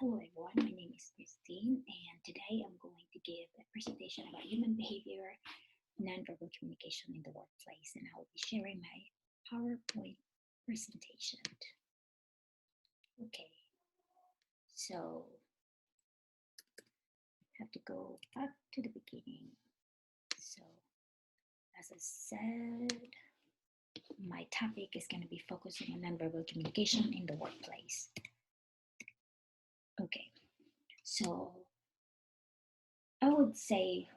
Hello everyone, my name is Christine and today I'm going to give a presentation about human behavior, nonverbal communication in the workplace, and I will be sharing my PowerPoint presentation. Okay, so I have to go back to the beginning. So as I said, my topic is going to be focusing on nonverbal communication in the workplace. Okay, so I would say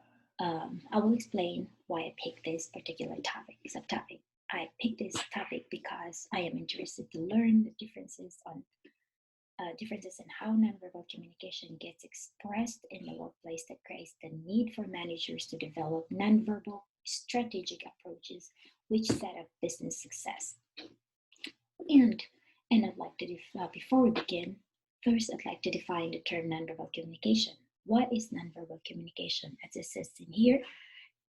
I will explain why I picked this particular topic, subtopic. I picked this topic because I am interested to learn the differences in how nonverbal communication gets expressed in the workplace that creates the need for managers to develop nonverbal strategic approaches which set up business success. And I'd like to before we begin, first I'd like to define the term nonverbal communication. What is nonverbal communication? As it says in here,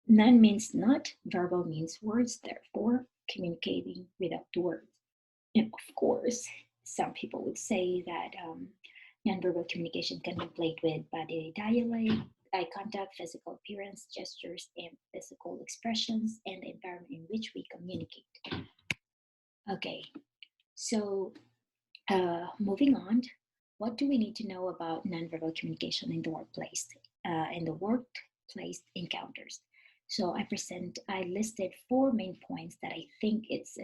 non means not, verbal means words, therefore communicating without words. And of course, some people would say that nonverbal communication can be played with body dialect, eye contact, physical appearance, gestures, and physical expressions, and the environment in which we communicate. Okay, so moving on, what do we need to know about nonverbal communication in the workplace, encounters? So I listed 4 main points that I think it's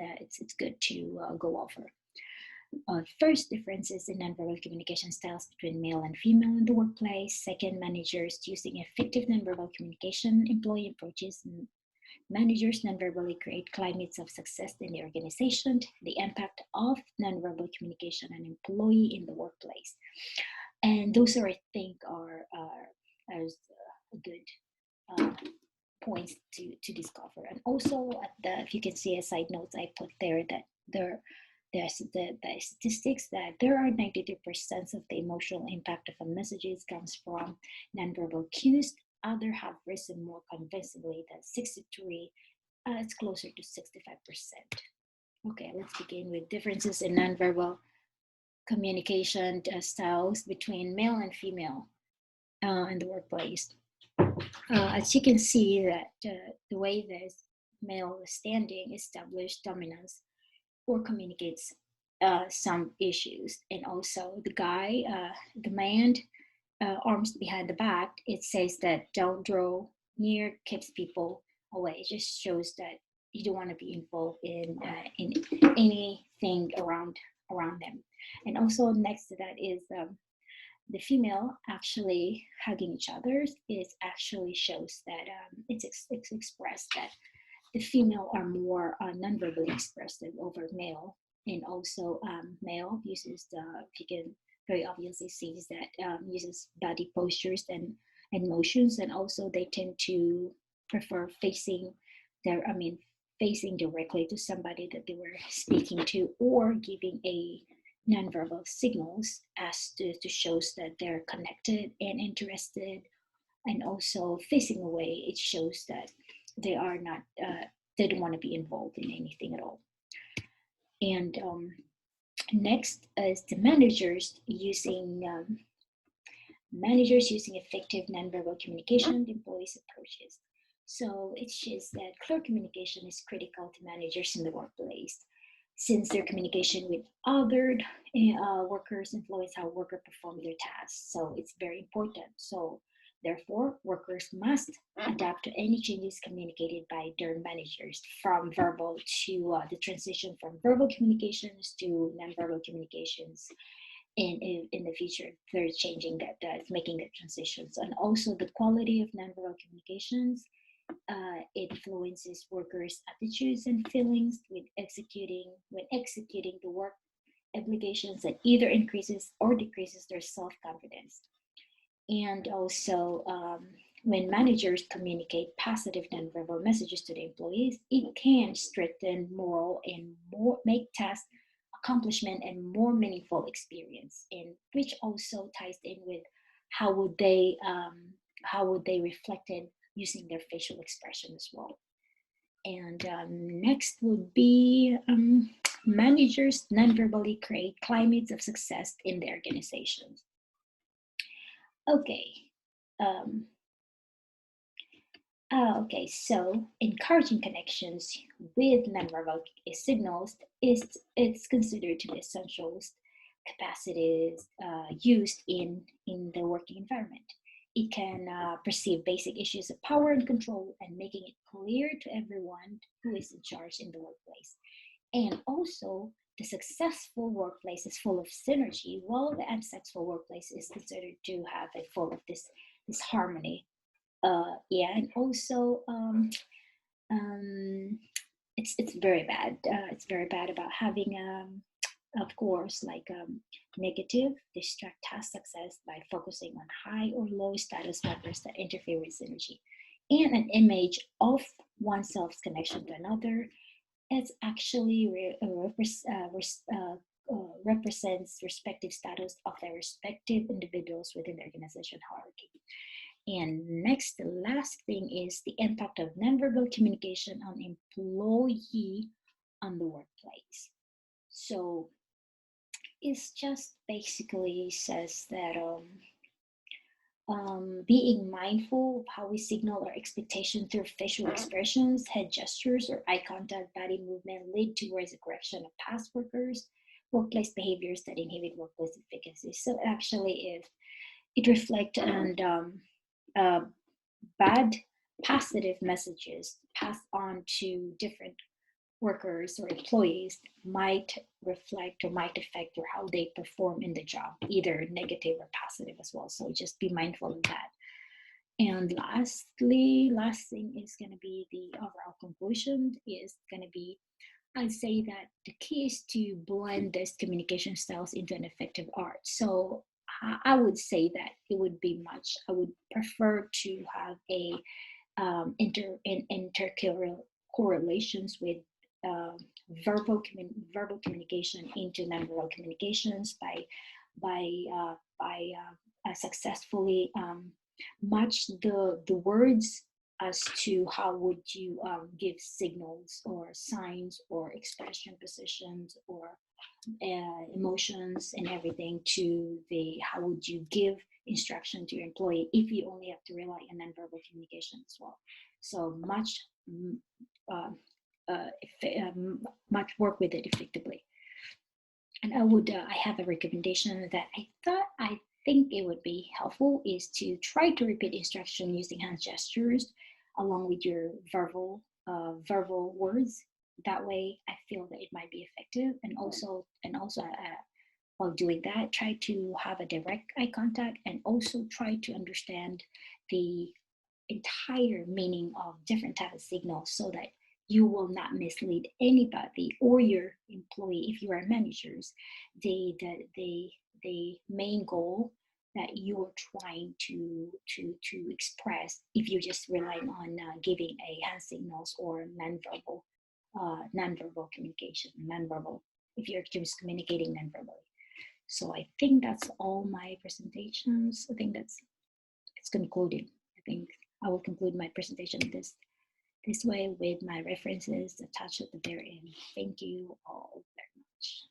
good to go over. First, differences in nonverbal communication styles between male and female in the workplace. Second, managers using effective nonverbal communication employee approaches. Managers nonverbally create climates of success in the organization, the impact of nonverbal communication on employee in the workplace. And those are, I think, are good points to discover. And also, if you can see a side note, I put there that there's the statistics that there are 92% of the emotional impact of a message comes from nonverbal cues. Others have risen more convincingly than 63. It's closer to 65%. Okay, let's begin with differences in nonverbal communication styles between male and female in the workplace. As you can see that the way this male is standing established dominance or communicates some issues, and also the man arms behind the back, it says that don't draw near, keeps people away. It just shows that you don't want to be involved in anything around them. And also next to that is the female actually hugging each other. It actually shows that it's expressed that the female are more non-verbally expressive over male, and also male uses you can very obviously sees that uses body postures and motions, and also they tend to prefer facing directly to somebody that they were speaking to, or giving a nonverbal signals as to shows that they're connected and interested, and also facing away, it shows that they are not they don't want to be involved in anything at all. And next is the managers using effective nonverbal communication employees approaches. So it shows that clear communication is critical to managers in the workplace, since their communication with other workers influence how workers perform their tasks. So it's very important. So therefore, workers must adapt to any changes communicated by their managers, from verbal to the transition from verbal communications to nonverbal communications. And in the future, they're changing that, making the transitions. And also the quality of nonverbal communications influences workers' attitudes and feelings when executing the work obligations, that either increases or decreases their self-confidence. And also, when managers communicate positive nonverbal messages to the employees, it can strengthen morale and make task accomplishment and more meaningful experience, and which also ties in with how would they reflect it using their facial expression as well. And next would be managers non-verbally create climates of success in their organizations. Okay. Um, okay, so encouraging connections with nonverbal signals is it's considered to be essential capacities used in the working environment. It can perceive basic issues of power and control and making it clear to everyone who is in charge in the workplace. And also, the successful workplace is full of synergy, while the unsuccessful workplace is considered to have a full of this harmony. Yeah, and also um, it's very bad. It's very bad about having of course, like negative, distract task success by focusing on high or low status members that interfere with synergy, and an image of oneself's connection to another. It's actually represents respective status of their respective individuals within the organization hierarchy. And next, the last thing is the impact of nonverbal communication on employee on the workplace. So it's just basically says that being mindful of how we signal our expectation through facial expressions, head gestures, or eye contact, body movement lead towards a correction of past workplace behaviors that inhibit workplace efficacy. So actually, if it reflects on uh, bad positive messages passed on to different workers or employees might reflect or might affect or how they perform in the job, either negative or positive as well. So just be mindful of that. And lastly, last thing is going to be the overall conclusion is going to be I'd say that the key is to blend these communication styles into an effective art. So I would say that it would be much, I would prefer to have a correlations with um, verbal communication into nonverbal communications by successfully match the words as to how would you give signals or signs or expression positions or emotions and everything to the how would you give instruction to your employee if you only have to rely on nonverbal communication as well. So much uh, much work with it effectively. And I have a recommendation that I think it would be helpful is to try to repeat instruction using hand gestures along with your verbal words. That way, I feel that it might be effective, and also while doing that, try to have a direct eye contact and also try to understand the entire meaning of different type of signals so that you will not mislead anybody or your employee if you are managers. The main goal that you're trying to express if you're just relying on giving a hand signals or nonverbal communication, nonverbal if you're just communicating nonverbally. So I think that's all my presentations. I think that's it's concluding. I think I will conclude my presentation this way with my references attached at the very end. Thank you all very much.